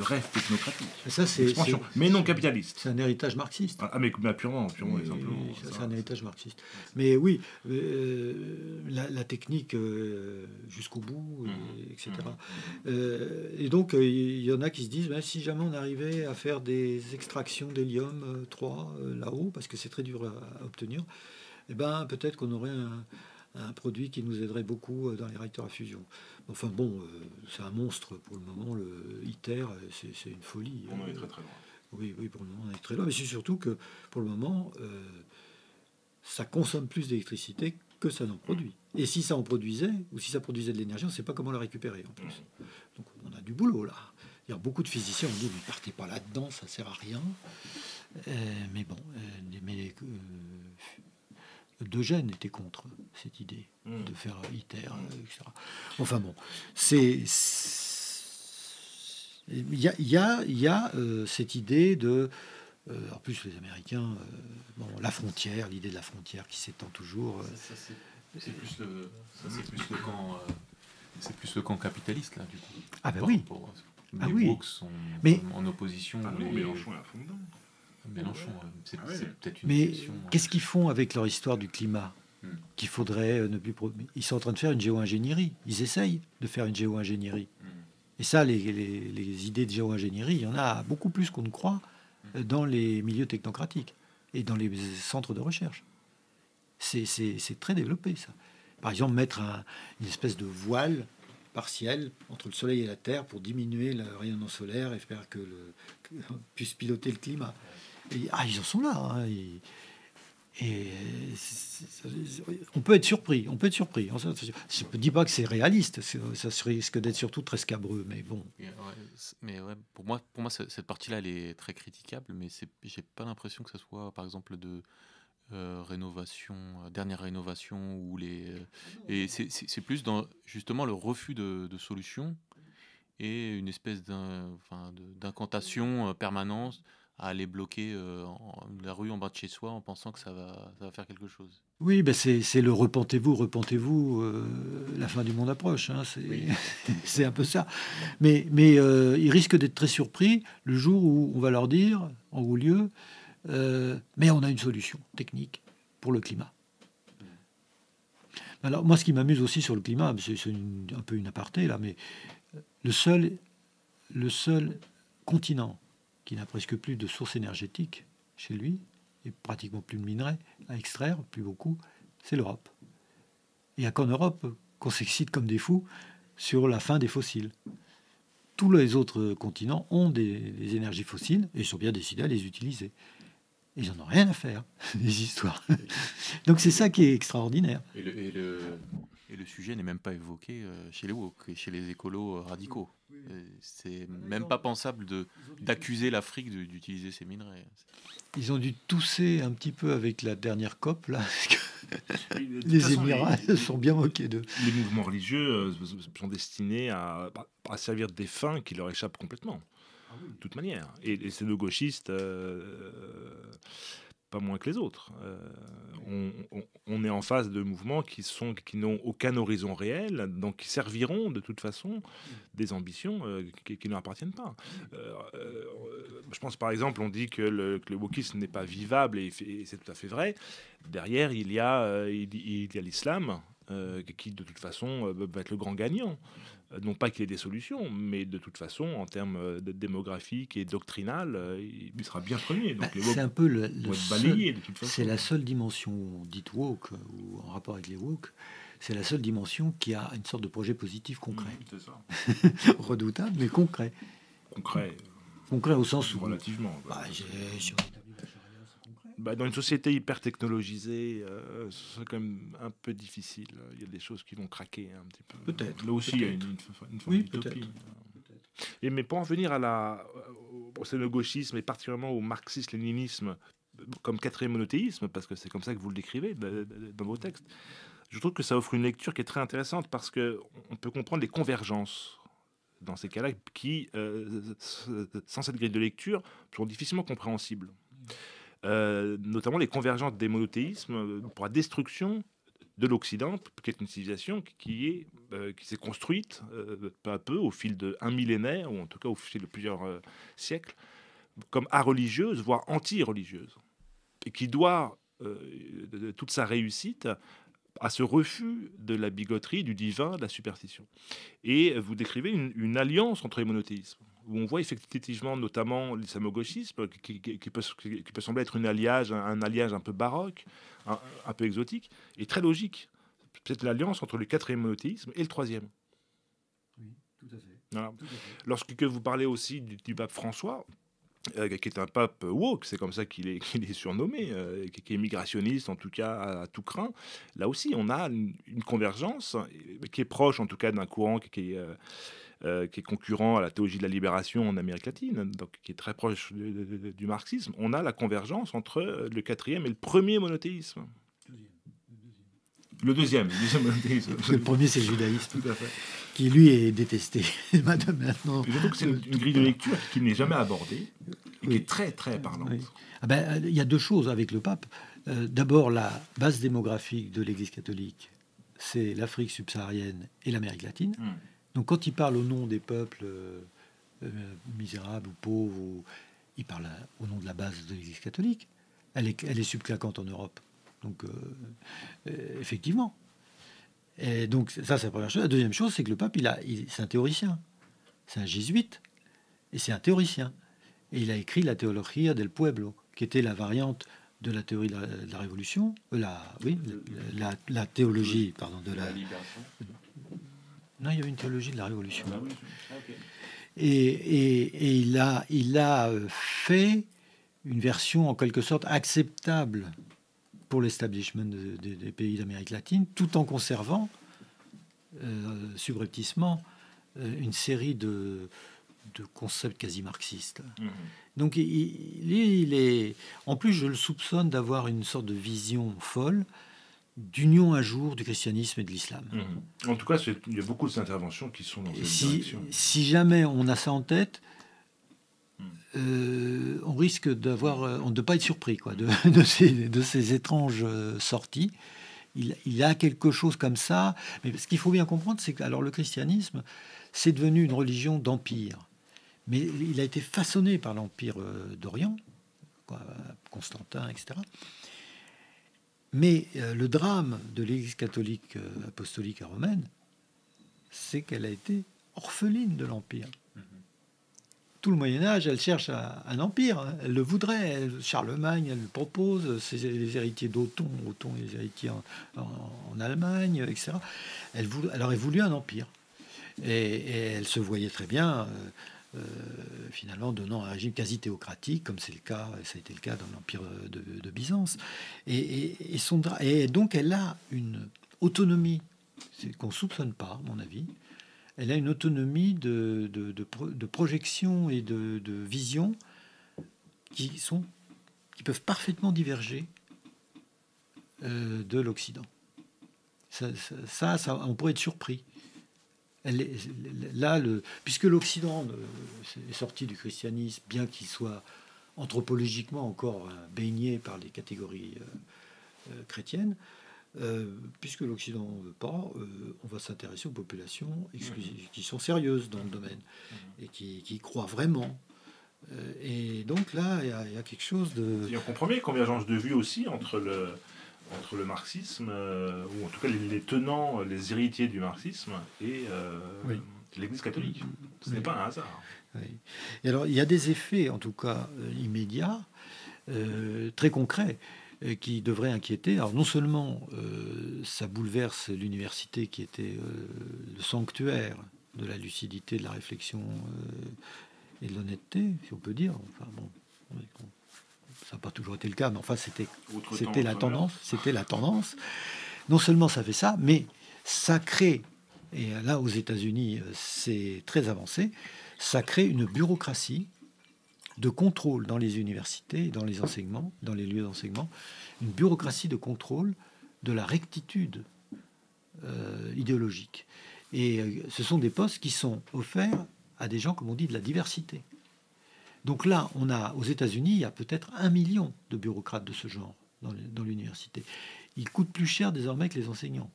rêve technocratique. Ça, mais non capitaliste. C'est un héritage marxiste. Mais purement et simplement. C'est un héritage marxiste. Mais oui, la technique jusqu'au bout, etc. Et donc, il y en a qui se disent, si jamais on arrivait à faire des extractions d'hélium 3 là-haut, parce que c'est très dur à obtenir, peut-être qu'on aurait un produit qui nous aiderait beaucoup dans les réacteurs à fusion. Enfin bon, c'est un monstre pour le moment, le ITER, c'est une folie. On en est très très loin. Oui, pour le moment on est très loin, mais c'est surtout que pour le moment, ça consomme plus d'électricité que ça n'en produit. Et si ça en produisait, ou si ça produisait de l'énergie, on ne sait pas comment la récupérer en plus. Donc on a du boulot là. Il y a beaucoup de physiciens qui ont dit, mais partez pas là-dedans, ça sert à rien. Mais bon, D'Eugène était contre cette idée de faire ITER, etc. Enfin bon, il y a cette idée de... en plus, les Américains, la frontière, l'idée de la frontière qui s'étend toujours... C'est plus le camp capitaliste, là, du coup. Ah ben oui. Les woke sont en opposition. Mélenchon est à fond dedans. Mélenchon, c'est peut-être une Mais question, qu'est-ce qu'ils font avec leur histoire du climat qu'il faudrait ne plus... Ils sont en train de faire une géo-ingénierie. Ils essayent de faire une géo-ingénierie. Et ça, les idées de géo-ingénierie, il y en a beaucoup plus qu'on ne croit dans les milieux technocratiques et dans les centres de recherche. C'est très développé, ça. Par exemple, mettre une espèce de voile partiel entre le Soleil et la Terre pour diminuer le rayonnement solaire et faire que puisse piloter le climat. Et, ils en sont là. Hein, on peut être surpris. Je ne dis pas que c'est réaliste. Ça risque d'être surtout très scabreux. Mais bon. Pour moi, cette partie-là, elle est très critiquable. Mais j'ai pas l'impression que ce soit, par exemple, de dernière rénovation ou et c'est plus dans justement le refus de solutions et une espèce d'incantation permanente à aller bloquer la rue en bas de chez soi en pensant que ça va faire quelque chose. Oui, ben c'est le repentez-vous, la fin du monde approche. Hein, c'est un peu ça. Mais ils risquent d'être très surpris le jour où on va leur dire, en haut lieu, mais on a une solution technique pour le climat. Alors moi, ce qui m'amuse aussi sur le climat, c'est un peu une aparté là, mais le seul continent qui n'a presque plus de sources énergétiques chez lui, et pratiquement plus de minerais à extraire, plus beaucoup, c'est l'Europe. Il n'y a qu'en Europe qu'on s'excite comme des fous sur la fin des fossiles. Tous les autres continents ont des énergies fossiles et sont bien décidés à les utiliser. Ils n'en ont rien à faire, des histoires. Donc c'est ça qui est extraordinaire. Et le sujet n'est même pas évoqué chez les woke et chez les écolos radicaux. C'est même pas pensable d'accuser l'Afrique d'utiliser ces minerais. Ils ont dû tousser un petit peu avec la dernière COP, là, parce que les Émirats se sont bien moqués d'eux. Les mouvements religieux sont destinés à servir des fins qui leur échappent complètement. De toute manière. Et c'est nos gauchistes, pas moins que les autres. On est en face de mouvements qui n'ont aucun horizon réel, donc qui serviront de toute façon des ambitions qui ne leur appartiennent pas. Je pense par exemple, on dit que le wokisme n'est pas vivable, et c'est tout à fait vrai. Derrière, il y a l'islam, qui de toute façon va être le grand gagnant. Non pas qu'il y ait des solutions, mais de toute façon, en termes démographiques et doctrinal, il sera bien premier. Donc c'est un peu c'est la seule dimension dite woke, ou en rapport avec les woke, c'est la seule dimension qui a une sorte de projet positif concret. C'est ça. Redoutable, mais concret. Concret au sens où... Relativement. Bah, dans une société hyper technologisée, c'est quand même un peu difficile. Il y a des choses qui vont craquer un petit peu. Peut-être. Là aussi, il y a une forme d'utopie. Mais pour en venir au xénogauchisme et particulièrement au marxisme-léninisme comme quatrième monothéisme, parce que c'est comme ça que vous le décrivez dans vos textes, je trouve que ça offre une lecture qui est très intéressante parce qu'on peut comprendre les convergences dans ces cas-là qui, sans cette grille de lecture, sont difficilement compréhensibles. Notamment les convergences des monothéismes pour la destruction de l'Occident, qui est une civilisation qui s'est construite peu à peu au fil d'un millénaire, ou en tout cas au fil de plusieurs siècles, comme a-religieuse, voire anti-religieuse, et qui doit toute sa réussite à ce refus de la bigoterie, du divin, de la superstition. Et vous décrivez une alliance entre les monothéismes, où on voit effectivement notamment l'islamo-gauchisme, qui peut sembler être un alliage un peu baroque, un peu exotique, et très logique. C'est l'alliance entre le quatrième monothéisme et le troisième. Oui, tout à fait. Voilà. Lorsque vous parlez aussi du pape François, qui est un pape woke, c'est comme ça qu'il est surnommé, qui est migrationniste en tout cas à tout craint. Là aussi, on a une convergence qui est proche en tout cas d'un courant qui est concurrent à la théologie de la libération en Amérique latine, donc qui est très proche du marxisme. On a la convergence entre le quatrième et le premier monothéisme. Le deuxième monothéisme. Le premier, c'est le judaïsme, tout à fait, qui lui est détesté. Maintenant, je trouve que c'est une grille de lecture qui n'est jamais abordée et qui est très très parlante. Oui. Il y a deux choses avec le pape. D'abord, la base démographique de l'Église catholique, c'est l'Afrique subsaharienne et l'Amérique latine. Donc quand il parle au nom des peuples misérables ou pauvres, il parle au nom de la base de l'Église catholique. Elle est subclaquante en Europe. Donc, effectivement. Et donc, ça, c'est la première chose. La deuxième chose, c'est que le pape, c'est un théoricien. C'est un jésuite. Et c'est un théoricien. Et il a écrit la Teología del Pueblo, qui était la variante de la théorie de la Révolution. La théologie, pardon, de la libération. Non, il y avait une théologie de la Révolution. Ah oui. Ok. Et il a fait une version en quelque sorte acceptable pour l'establishment des pays d'Amérique latine, tout en conservant subrepticement une série de concepts quasi marxistes. Donc il est... En plus, je le soupçonne d'avoir une sorte de vision folle d'union un jour du christianisme et de l'islam. En tout cas, il y a beaucoup d'interventions qui sont dans cette direction. Si jamais on a ça en tête, on risque d'avoir, de ne pas être surpris quoi, de ces étranges sorties. Il a quelque chose comme ça. Mais ce qu'il faut bien comprendre, c'est que alors, le christianisme, c'est devenu une religion d'empire. Mais il a été façonné par l'Empire d'Orient, quoi, Constantin, etc. Mais le drame de l'Église catholique apostolique romaine, c'est qu'elle a été orpheline de l'Empire. Tout le Moyen-Âge, elle cherche un empire. Hein. Elle le voudrait. Charlemagne, elle le propose. C'est les héritiers d'Othon. Othon est les héritiers en Allemagne, etc. Elle aurait voulu un empire. Et elle se voyait très bien, finalement, donnant un régime quasi théocratique, comme c'est le cas, ça a été le cas dans l'Empire de Byzance. Et donc, elle a une autonomie qu'on ne soupçonne pas, à mon avis. Elle a une autonomie de projection et de vision qui peuvent parfaitement diverger de l'Occident. Ça, on pourrait être surpris. Puisque l'Occident est sorti du christianisme, bien qu'il soit anthropologiquement encore baigné par les catégories chrétiennes, puisque l'Occident ne veut pas, on va s'intéresser aux populations qui sont sérieuses dans le domaine et qui croient vraiment. Et donc là, il y a quelque chose de... Il y a un compromis, une convergence de vues aussi entre le marxisme, ou en tout cas les tenants, les héritiers du marxisme et l'Église catholique. Ce n'est pas un hasard. Oui. Et alors, il y a des effets, en tout cas immédiats, très concrets, qui devrait inquiéter. Alors non seulement ça bouleverse l'université qui était le sanctuaire de la lucidité, de la réflexion et de l'honnêteté, si on peut dire. Enfin bon, ça n'a pas toujours été le cas, mais enfin c'était la tendance. C'était la tendance. Non seulement ça fait ça, mais ça crée, et là aux États-Unis c'est très avancé, ça crée une bureaucratie de contrôle dans les universités, dans les enseignements, dans les lieux d'enseignement, une bureaucratie de contrôle de la rectitude idéologique. Et ce sont des postes qui sont offerts à des gens, comme on dit, de la diversité. Donc là, on a aux États-Unis, il y a peut-être 1 million de bureaucrates de ce genre dans l'université. Ils coûtent plus cher désormais que les enseignants.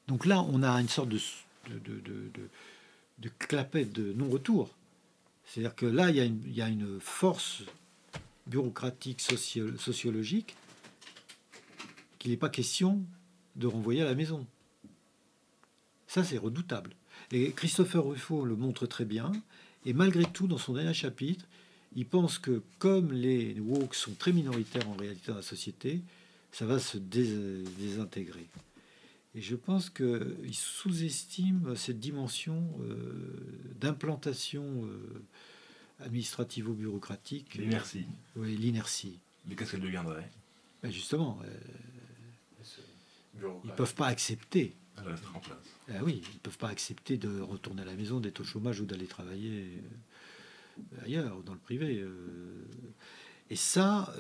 Donc là, on a une sorte de clapet de non-retour. C'est-à-dire que là, il y a une force bureaucratique, sociologique, qu'il n'est pas question de renvoyer à la maison. Ça, c'est redoutable. Et Christopher Rufo le montre très bien. Et malgré tout, dans son dernier chapitre, il pense que comme les woke sont très minoritaires en réalité dans la société, ça va se désintégrer. Et je pense qu'il sous-estime cette dimension d'implantation administrativo-bureaucratique. L'inertie. Oui, l'inertie. Mais qu'est-ce qu'elle deviendrait? Ben justement, ils ne peuvent pas accepter. Elle reste en place. Oui, ils ne peuvent pas accepter de retourner à la maison, d'être au chômage ou d'aller travailler ailleurs, dans le privé. Et ça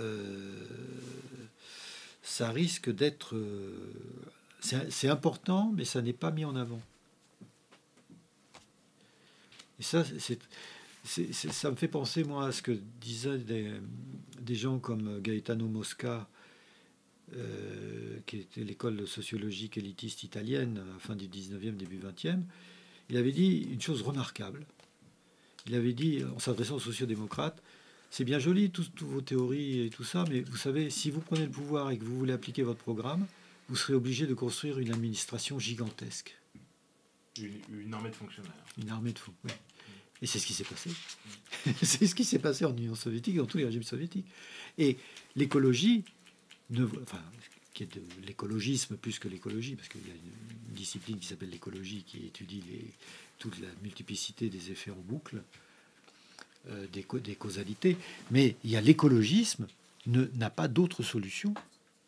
risque d'être... c'est important, mais ça n'est pas mis en avant. Et ça, ça me fait penser, moi, à ce que disaient des gens comme Gaetano Mosca, qui était l'école sociologique élitiste italienne, à la fin du 19e, début 20e. Il avait dit une chose remarquable. Il avait dit, en s'adressant aux sociodémocrates, c'est bien joli, toutes vos théories et tout ça, mais vous savez, si vous prenez le pouvoir et que vous voulez appliquer votre programme, vous serez obligé de construire une administration gigantesque. Une armée de fonctionnaires. Une armée de fous, oui. Et c'est ce qui s'est passé. C'est ce qui s'est passé en Union soviétique et dans tous les régimes soviétiques. Et l'écologie, qui qui est de l'écologisme plus que l'écologie, parce qu'il y a une discipline qui s'appelle l'écologie qui étudie toute la multiplicité des effets en boucle, des causalités. Mais il y a l'écologisme n'a pas d'autre solution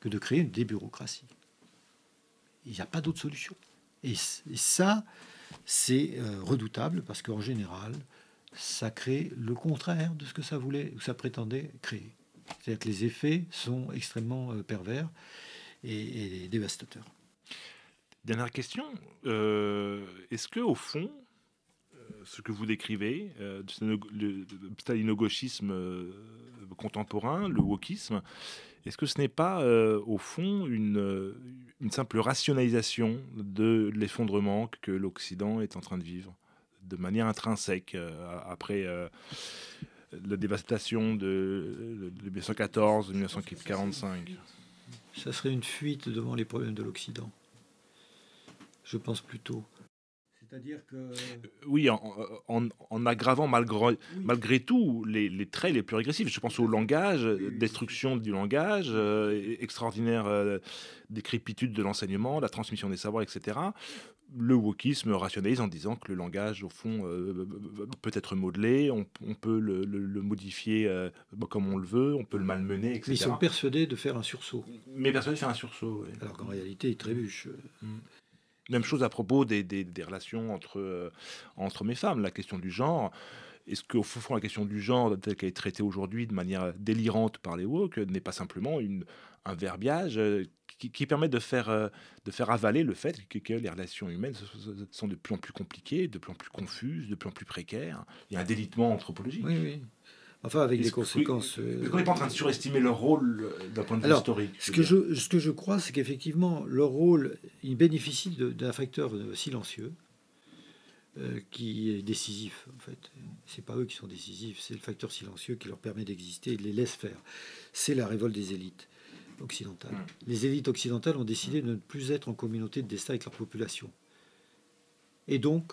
que de créer une débureaucratie. Il n'y a pas d'autre solution. Et ça, c'est redoutable parce qu'en général, ça crée le contraire de ce que ça voulait ou ça prétendait créer. C'est-à-dire que les effets sont extrêmement pervers et dévastateurs. Dernière question. Est-ce que au fond, ce que vous décrivez, le stalino-gauchisme contemporain, le wokisme, est-ce que ce n'est pas au fond une simple rationalisation de l'effondrement que l'Occident est en train de vivre de manière intrinsèque après la dévastation de 1914, 1945? Ça serait une fuite devant les problèmes de l'Occident. Je pense plutôt. C'est-à-dire que... Oui, en aggravant malgré tout les traits les plus régressifs. Je pense au langage, destruction du langage, extraordinaire décrépitude de l'enseignement, la transmission des savoirs, etc. Le wokisme rationalise en disant que le langage, au fond, peut être modelé, on peut le modifier comme on le veut, on peut le malmener, etc. Mais ils sont persuadés de faire un sursaut. Mais persuadés de faire un sursaut, oui. Alors qu'en réalité, ils trébuchent. Même chose à propos des relations entre mes femmes, la question du genre. Est-ce qu'au fond, la question du genre, telle qu'elle est traitée aujourd'hui de manière délirante par les woke, n'est pas simplement un verbiage qui permet de faire avaler le fait que les relations humaines sont de plus en plus compliquées, de plus en plus confuses, de plus en plus précaires? Il y a un délitement anthropologique. Oui, oui. Enfin, avec des conséquences... Est-ce qu'on n'est pas en train de surestimer leur rôle d'un point de vue historique? Ce que je crois, c'est qu'effectivement, leur rôle, il bénéficie d'un facteur silencieux qui est décisif, en fait. C'est pas eux qui sont décisifs, c'est le facteur silencieux qui leur permet d'exister et de les laisse faire. C'est la révolte des élites occidentales. Les élites occidentales ont décidé de ne plus être en communauté de destin avec leur population. Et donc...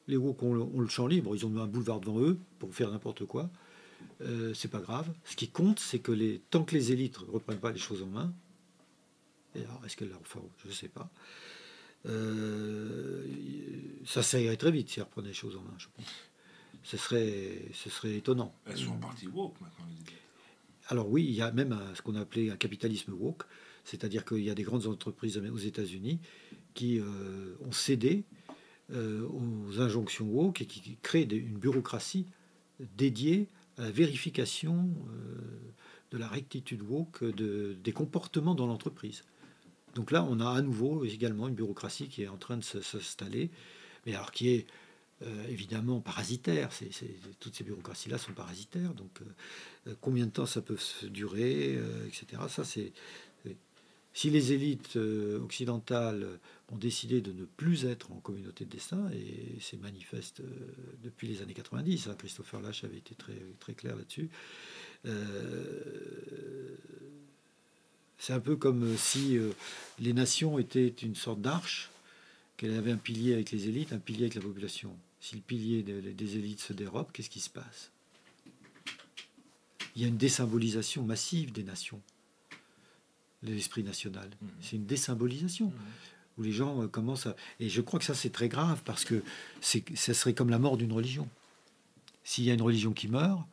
les woke ont le champ libre, ils ont un boulevard devant eux pour faire n'importe quoi. C'est pas grave. Ce qui compte, c'est que tant que les élites ne reprennent pas les choses en main, et alors est-ce qu'elles le feront? Je ne sais pas. Ça irait très vite si elles reprenaient les choses en main, je pense. Ce serait étonnant. Elles sont en partie woke maintenant, les élites. Alors oui, il y a même ce qu'on a appelé un capitalisme woke, c'est-à-dire qu'il y a des grandes entreprises aux États-Unis qui ont cédé aux injonctions woke et qui créent une bureaucratie dédiée à la vérification de la rectitude woke des comportements dans l'entreprise. Donc là, on a à nouveau également une bureaucratie qui est en train de s'installer, mais alors qui est évidemment parasitaire. Toutes ces bureaucraties-là sont parasitaires. Donc combien de temps ça peut durer, etc. Ça, c'est... Si les élites occidentales ont décidé de ne plus être en communauté de destin, et c'est manifeste depuis les années 90, hein, Christopher Lasch avait été très, très clair là-dessus, c'est un peu comme si les nations étaient une sorte d'arche, qu'elle avait un pilier avec les élites, un pilier avec la population. Si le pilier des élites se dérobe, qu'est-ce qui se passe? Il y a une désymbolisation massive des nations. L'esprit national. C'est une désymbolisation où les gens commencent à... Et je crois que ça, c'est très grave parce que ça serait comme la mort d'une religion. S'il y a une religion qui meurt,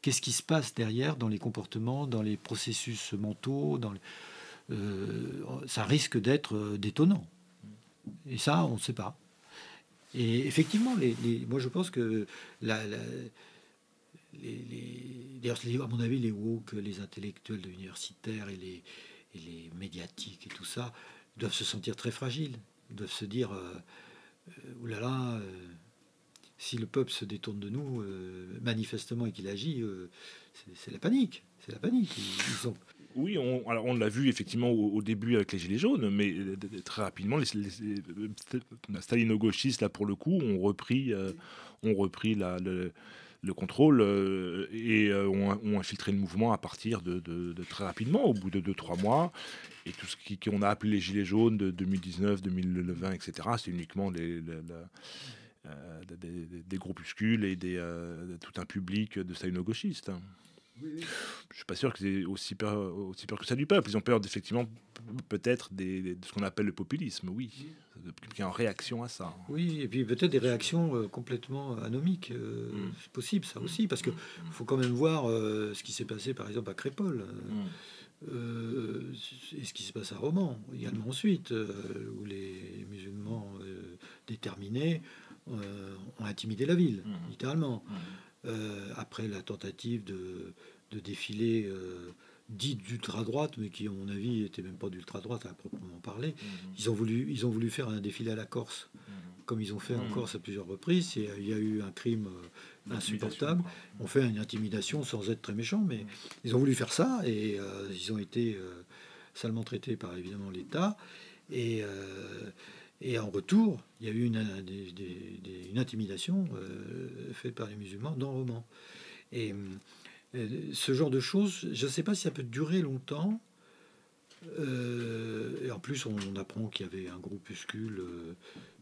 qu'est-ce qui se passe derrière dans les comportements, dans les processus mentaux ça risque d'être détonnant. Et ça, on ne sait pas. Et effectivement, moi, je pense que d'ailleurs, à mon avis, les woke, les intellectuels universitaires et les médiatiques et tout ça doivent se sentir très fragiles. Ils doivent se dire oulala, si le peuple se détourne de nous manifestement et qu'il agit, c'est la panique. C'est la panique. Oui, on l'a vu effectivement au début avec les Gilets jaunes, mais très rapidement, les stalino-gauchistes, là, pour le coup, ont repris le contrôle et ont infiltré le mouvement à partir de très rapidement, au bout de 2-3 mois. Et tout ce qu'on a appelé les Gilets jaunes de 2019, 2020, etc., c'est uniquement des groupuscules et tout un public de stalino-gauchistes. Je suis pas sûr que c'est aussi peur que ça du peuple. Ils ont peur effectivement peut-être de ce qu'on appelle le populisme, oui, qui est en réaction à ça. Oui, et puis peut-être des réactions complètement anomiques. C'est possible, ça aussi, parce qu'il faut quand même voir ce qui s'est passé, par exemple, à Crépol, et ce qui se passe à Romans, également ensuite, où les musulmans déterminés ont intimidé la ville, littéralement. Après la tentative de défilé dit d'ultra-droite, mais qui, à mon avis, n'était même pas d'ultra-droite à proprement parler. Ils ont voulu faire un défilé à la Corse, comme ils ont fait en Corse à plusieurs reprises. Et il y a eu un crime insupportable. On fait une intimidation sans être très méchant, mais ils ont voulu faire ça, et ils ont été salement traités par, évidemment, l'État. Et en retour, il y a eu une intimidation faite par les musulmans dans Romans. Et ce genre de choses, je ne sais pas si ça peut durer longtemps. Et en plus, on apprend qu'il y avait un groupuscule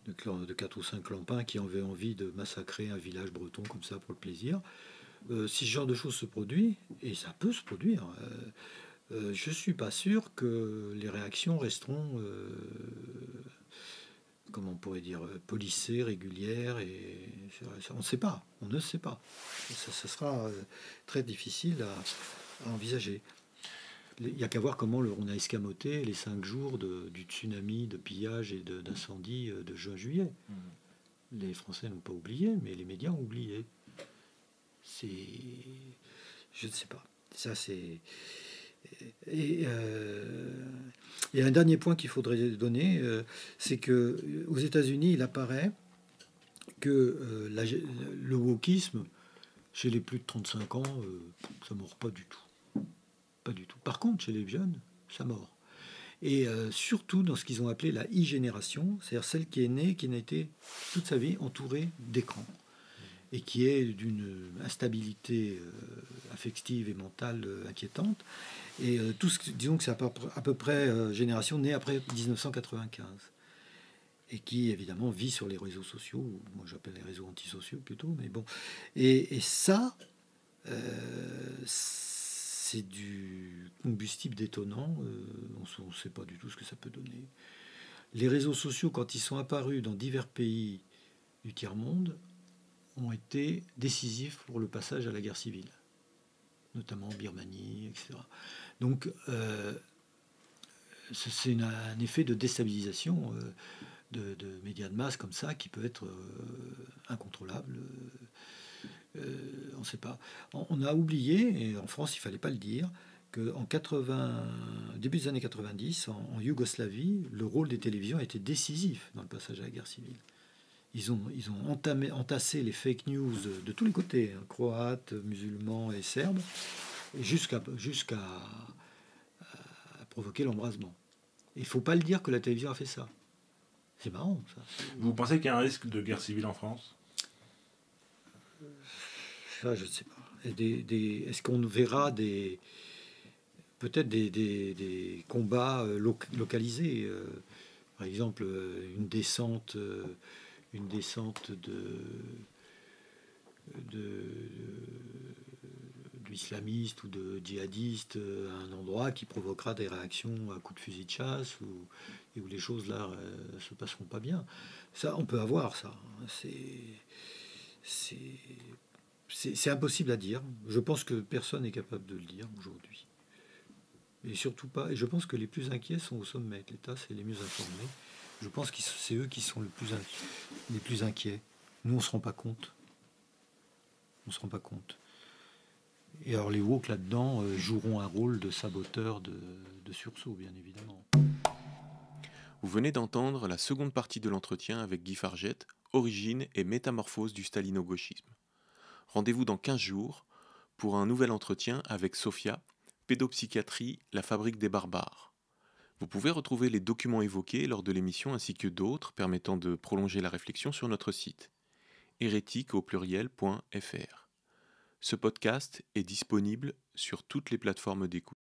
de 4 ou 5 clampins qui avaient envie de massacrer un village breton comme ça pour le plaisir. Si ce genre de choses se produit, et ça peut se produire, je ne suis pas sûr que les réactions resteront... comment on pourrait dire, policée, régulière, et on ne sait pas, on ne sait pas. Ça sera très difficile à envisager. Il n'y a qu'à voir comment on a escamoté les 5 jours du tsunami, de pillage et d'incendie de juin-juillet. Les Français n'ont pas oublié, mais les médias ont oublié. Je ne sais pas. Ça, c'est... Et un dernier point qu'il faudrait donner, c'est que aux États-Unis, il apparaît que le wokisme, chez les plus de 35 ans, ça mord pas du tout. Pas du tout. Par contre, chez les jeunes, ça mord. Et surtout dans ce qu'ils ont appelé la e-génération, c'est-à-dire celle qui est née, qui n'a été toute sa vie entourée d'écrans, et qui est d'une instabilité affective et mentale inquiétante. Et disons que c'est à peu près génération née après 1995, et qui évidemment vit sur les réseaux sociaux, moi j'appelle les réseaux antisociaux plutôt, mais bon. Et ça, c'est du combustible détonnant, on ne sait pas du tout ce que ça peut donner. Les réseaux sociaux, quand ils sont apparus dans divers pays du tiers-monde, ont été décisifs pour le passage à la guerre civile, notamment en Birmanie, etc. Donc, c'est un effet de déstabilisation de médias de masse comme ça qui peut être incontrôlable. On ne sait pas. On a oublié, et en France, il ne fallait pas le dire, qu'en début des années 90, en Yougoslavie, le rôle des télévisions a été décisif dans le passage à la guerre civile. Ils ont entassé les fake news de tous les côtés, hein, croates, musulmans et serbes, jusqu'à provoquer l'embrasement. Il ne faut pas le dire que la télévision a fait ça. C'est marrant, ça. Vous pensez qu'il y a un risque de guerre civile en France ? Ça, je ne sais pas. Est-ce qu'on verra peut-être des combats localisés, par exemple une descente d'islamistes ou de djihadistes à un endroit qui provoquera des réactions à coups de fusil de chasse, et où les choses là se passeront pas bien. Ça, on peut avoir ça. C'est impossible à dire. Je pense que personne n'est capable de le dire aujourd'hui. Et surtout pas. Et je pense que les plus inquiets sont au sommet. L'État, c'est les mieux informés. Je pense que c'est eux qui sont les plus inquiets. Nous, on ne se rend pas compte. On se rend pas compte. Et alors, les woke là-dedans joueront un rôle de saboteur de sursaut, bien évidemment. Vous venez d'entendre la seconde partie de l'entretien avec Guy Fargette, Origine et métamorphose du stalino-gauchisme. Rendez-vous dans 15 jours pour un nouvel entretien avec Sophia, Pédopsychiatrie, la fabrique des barbares. Vous pouvez retrouver les documents évoqués lors de l'émission ainsi que d'autres permettant de prolonger la réflexion sur notre site hérétique.fr. Ce podcast est disponible sur toutes les plateformes d'écoute.